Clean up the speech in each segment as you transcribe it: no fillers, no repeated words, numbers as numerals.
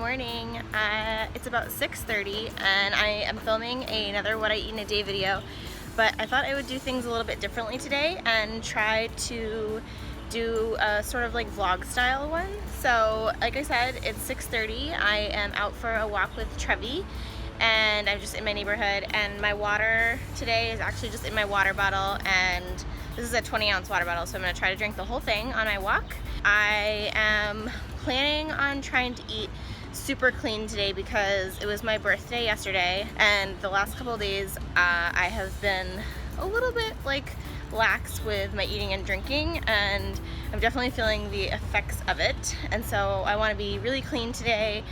morning. It's about 6:30 and I am filming another what I eat in a day video, but I thought I would do things a little bit differently today and try to do a sort of like vlog style one. So like I said, it's 6:30. I am out for a walk with Trevi and I'm just in my neighborhood, and my water today is actually just in my water bottle, and this is a 20-ounce water bottle, so I'm going to try to drink the whole thing on my walk. I am planning on trying to eat super clean today because it was my birthday yesterday, and the last couple of days I have been a little bit like lax with my eating and drinking, and I'm definitely feeling the effects of it. And so I want to be really clean today,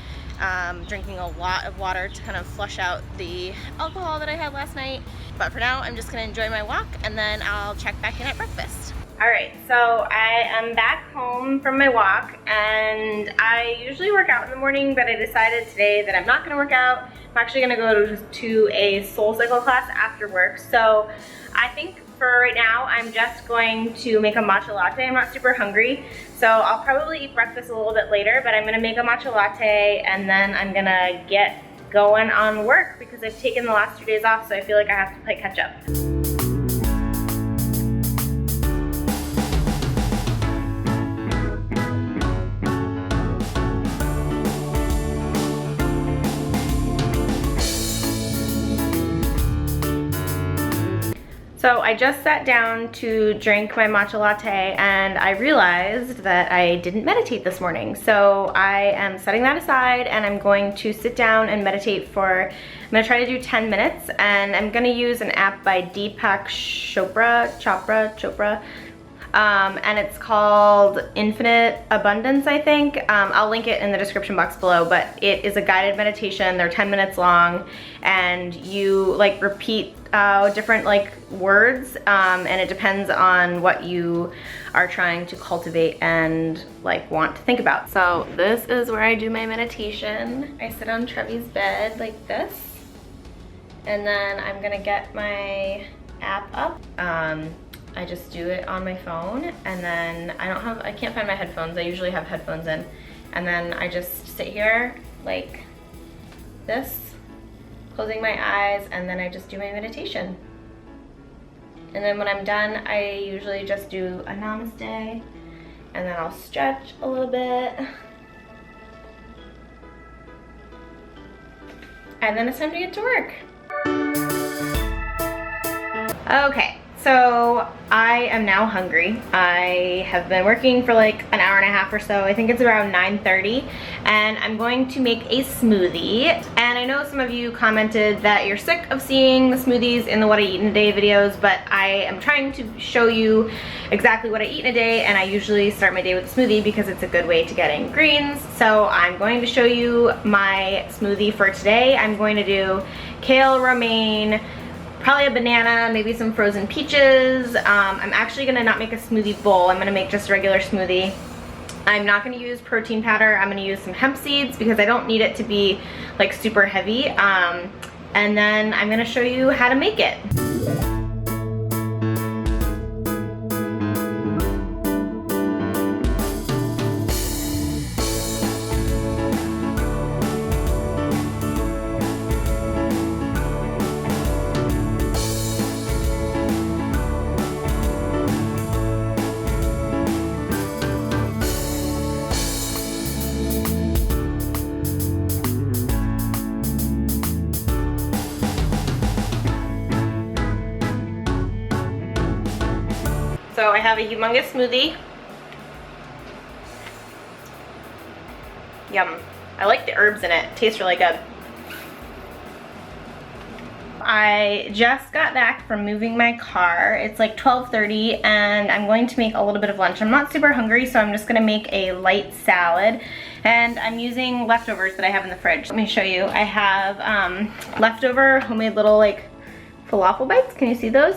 drinking a lot of water to kind of flush out the alcohol that I had last night. But for now, I'm just going to enjoy my walk and then I'll check back in at breakfast. Alright, so I am back home from my walk, and I usually work out in the morning, but I decided today that I'm not going to work out. I'm actually going to go to a SoulCycle class after work. So I think for right now, I'm just going to make a matcha latte. I'm not super hungry, so I'll probably eat breakfast a little bit later, but I'm going to make a matcha latte and then I'm going to get going on work because I've taken the last 2 days off, so I feel like I have to play catch up. So I just sat down to drink my matcha latte and I realized that I didn't meditate this morning. So I am setting that aside and I'm going to sit down and meditate for, I'm gonna try to do 10 minutes, and I'm gonna use an app by Deepak Chopra. And it's called Infinite Abundance, I think. I'll link it in the description box below, but it is a guided meditation. They're 10 minutes long, and you like repeat different like words, and it depends on what you are trying to cultivate and like want to think about. So this is where I do my meditation. I sit on Trevi's bed like this, and then I'm gonna get my app up. I just do it on my phone, and then I can't find my headphones. I usually have headphones in, and then I just sit here like this, closing my eyes, and then I just do my meditation. And then when I'm done, I usually just do a namaste, and then I'll stretch a little bit. And then it's time to get to work. Okay. So I am now hungry. I have been working for like an hour and a half or so. I think it's around 9:30, and I'm going to make a smoothie. And I know some of you commented that you're sick of seeing the smoothies in the what I eat in a day videos, but I am trying to show you exactly what I eat in a day, and I usually start my day with a smoothie because it's a good way to get in greens. So I'm going to show you my smoothie for today. I'm going to do kale, romaine, probably a banana, maybe some frozen peaches. I'm actually gonna not make a smoothie bowl. I'm gonna make just a regular smoothie. I'm not gonna use protein powder. I'm gonna use some hemp seeds because I don't need it to be like super heavy. And then I'm gonna show you how to make it. So I have a humongous smoothie. Yum. I like the herbs in it. It tastes really good. I just got back from moving my car. It's like 12:30 and I'm going to make a little bit of lunch. I'm not super hungry, so I'm just gonna make a light salad, and I'm using leftovers that I have in the fridge. Let me show you. I have leftover homemade little like falafel bites. Can you see those?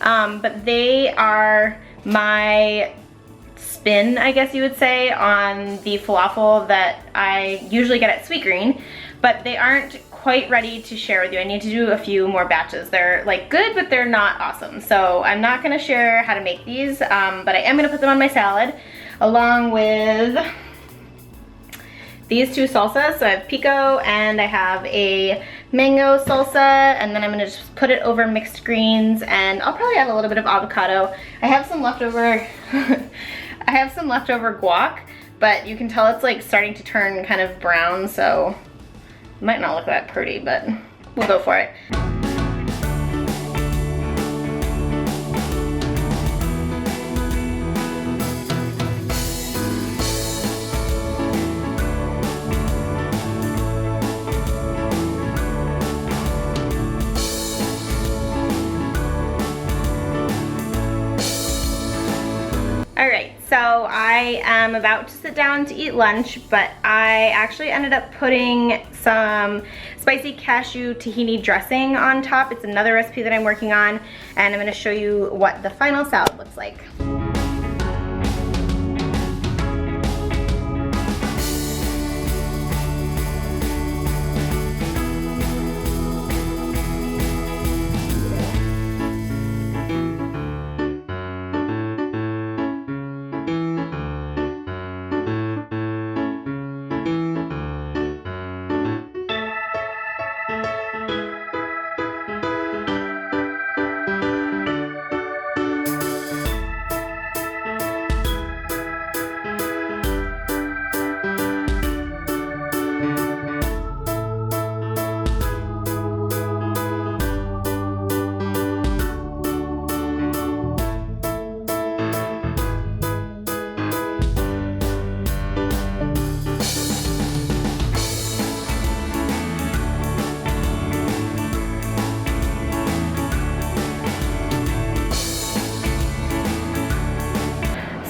But they are my spin, I guess you would say, on the falafel that I usually get at Sweetgreen, but they aren't quite ready to share with you. I need to do a few more batches. They're like good, but they're not awesome. So I'm not gonna share how to make these, but I am gonna put them on my salad along with these two salsas. So I have pico and I have a mango salsa, and then I'm gonna just put it over mixed greens, and I'll probably add a little bit of avocado. I have some leftover I have some leftover guac, but you can tell it's like starting to turn kind of brown, so it might not look that pretty, but we'll go for it. Alright, so I am about to sit down to eat lunch, but I actually ended up putting some spicy cashew tahini dressing on top. It's another recipe that I'm working on, and I'm going to show you what the final salad looks like.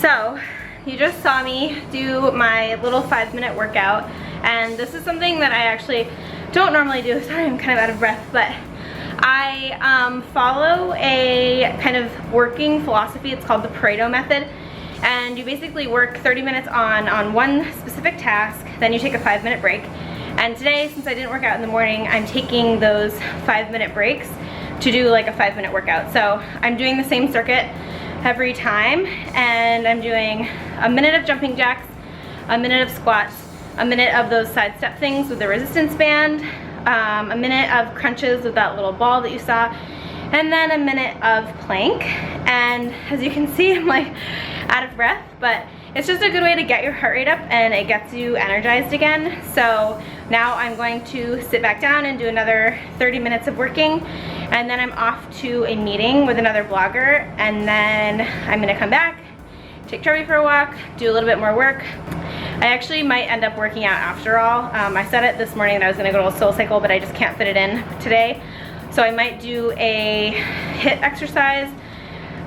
So, you just saw me do my little 5-minute workout, and this is something that I actually don't normally do. Sorry, I'm kind of out of breath, but I follow a kind of working philosophy. It's called the Pareto method, and you basically work 30 minutes on one specific task, then you take a 5-minute break. And today, since I didn't work out in the morning, I'm taking those 5-minute breaks to do like a 5-minute workout. So I'm doing the same circuit every time, and I'm doing a minute of jumping jacks, a minute of squats, a minute of those side step things with the resistance band, a minute of crunches with that little ball that you saw, and then a minute of plank. And as you can see, I'm like out of breath, but it's just a good way to get your heart rate up, and it gets you energized again. So now I'm going to sit back down and do another 30 minutes of working, and then I'm off to a meeting with another blogger, and then I'm gonna come back, take Trevi for a walk, do a little bit more work. I actually might end up working out after all. I said it this morning that I was gonna go to a SoulCycle, but I just can't fit it in today. So I might do a HIIT exercise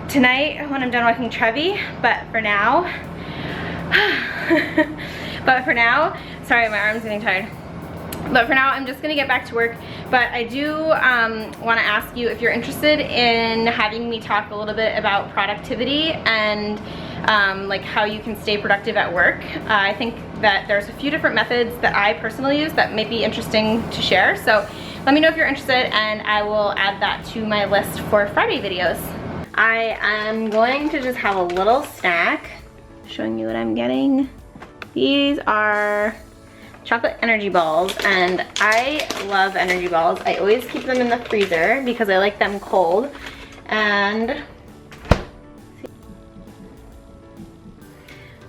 tonight when I'm done walking Trevi, but for now, sorry, my arm's getting tired. But for now, I'm just gonna get back to work. But I do wanna ask you if you're interested in having me talk a little bit about productivity and like how you can stay productive at work. I think that there's a few different methods that I personally use that may be interesting to share. So let me know if you're interested, and I will add that to my list for Friday videos. I am going to just have a little snack, showing you what I'm getting. These are chocolate energy balls, and I love energy balls. I always keep them in the freezer because I like them cold. And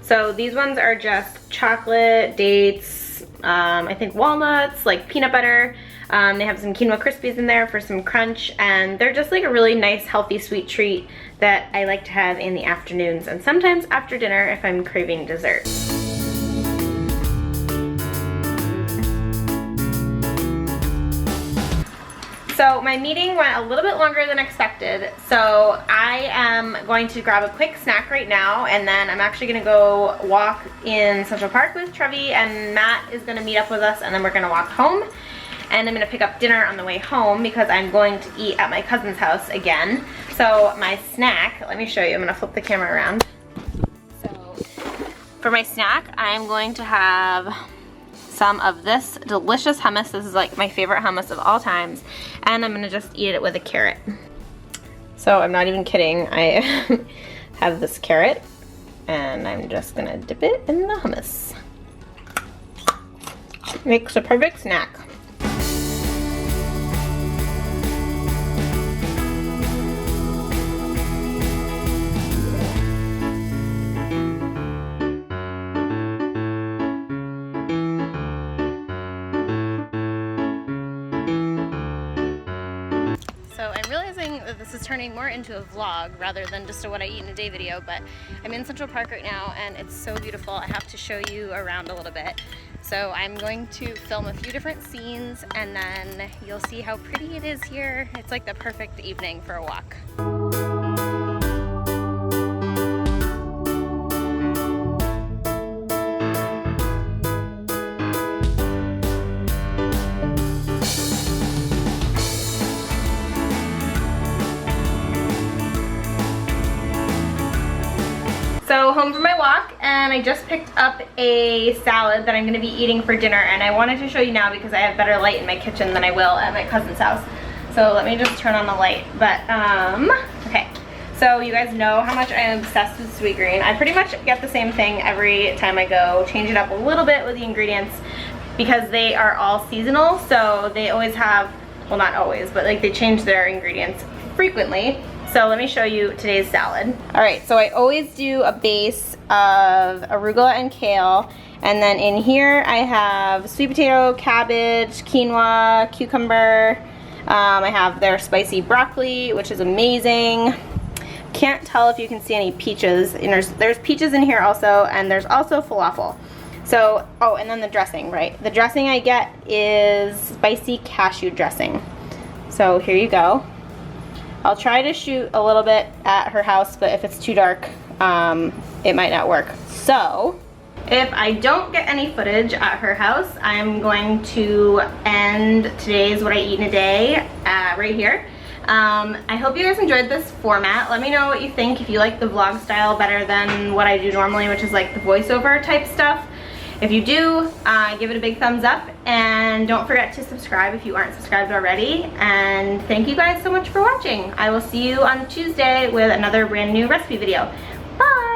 so these ones are just chocolate, dates, I think walnuts, like peanut butter. They have some quinoa crispies in there for some crunch, and they're just like a really nice, healthy, sweet treat that I like to have in the afternoons and sometimes after dinner if I'm craving dessert. So my meeting went a little bit longer than expected, so I am going to grab a quick snack right now, and then I'm actually gonna go walk in Central Park with Trevi, and Matt is gonna meet up with us, and then we're gonna walk home. And I'm gonna pick up dinner on the way home because I'm going to eat at my cousin's house again. So my snack, let me show you, I'm gonna flip the camera around. So for my snack, I'm going to have some of this delicious hummus. This is like my favorite hummus of all times. And I'm gonna just eat it with a carrot. So I'm not even kidding, I have this carrot and I'm just gonna dip it in the hummus. Makes a perfect snack. So I'm realizing that this is turning more into a vlog rather than just a what I eat in a day video, but I'm in Central Park right now and it's so beautiful. I have to show you around a little bit. So I'm going to film a few different scenes and then you'll see how pretty it is here. It's like the perfect evening for a walk. So home from my walk, and I just picked up a salad that I'm going to be eating for dinner, and I wanted to show you now because I have better light in my kitchen than I will at my cousin's house. So let me just turn on the light. But okay, so you guys know how much I am obsessed with Sweetgreen. I pretty much get the same thing every time I go, change it up a little bit with the ingredients because they are all seasonal, so they always have, well, not always, but like they change their ingredients frequently. So let me show you today's salad. All right, so I always do a base of arugula and kale. And then in here I have sweet potato, cabbage, quinoa, cucumber. I have their spicy broccoli, which is amazing. Can't tell if you can see any peaches. And there's peaches in here also, and there's also falafel. So, oh, and then the dressing, right? The dressing I get is spicy cashew dressing. So here you go. I'll try to shoot a little bit at her house, but if it's too dark, it might not work. So, if I don't get any footage at her house, I'm going to end today's What I Eat in a Day right here. I hope you guys enjoyed this format. Let me know what you think, if you like the vlog style better than what I do normally, which is like the voiceover type stuff. If you do, give it a big thumbs up, and don't forget to subscribe if you aren't subscribed already. And thank you guys so much for watching. I will see you on Tuesday with another brand new recipe video. Bye!